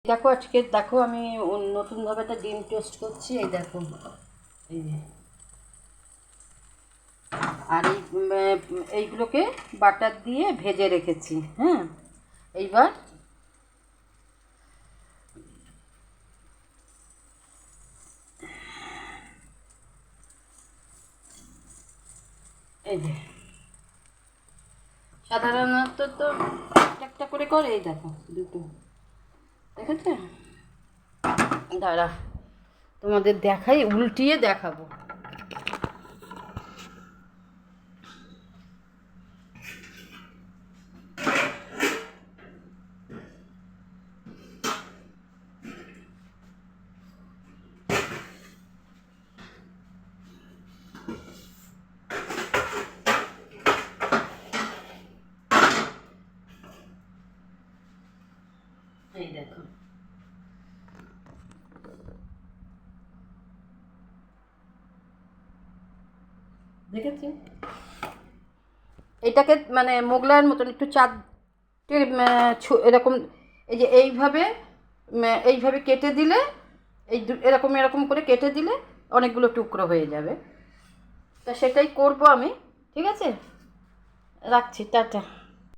দেখো আজকে দেখো আমি নতুনভাবে একটা ডিম টোস্ট করছি। এই দেখো, এই যে, আর এইগুলোকে বাটার দিয়ে ভেজে রেখেছি। হ্যাঁ, এইবার এই যে সাধারণত তো একটা করে করে, এই দেখো দুটো, দেখেছে? দাঁড়া, তোমাদের দেখাই, উল্টিয়ে দেখাবো। এই দেখো, দেখেছি? এটাকে মানে মোগলাইয়ের মতন একটু চারটে এরকম, এই যে এইভাবে এইভাবে কেটে দিলে, এরকম এরকম করে কেটে দিলে অনেকগুলো টুকরো হয়ে যাবে। তা সেটাই করব আমি। ঠিক আছে, রাখছি, টাটা।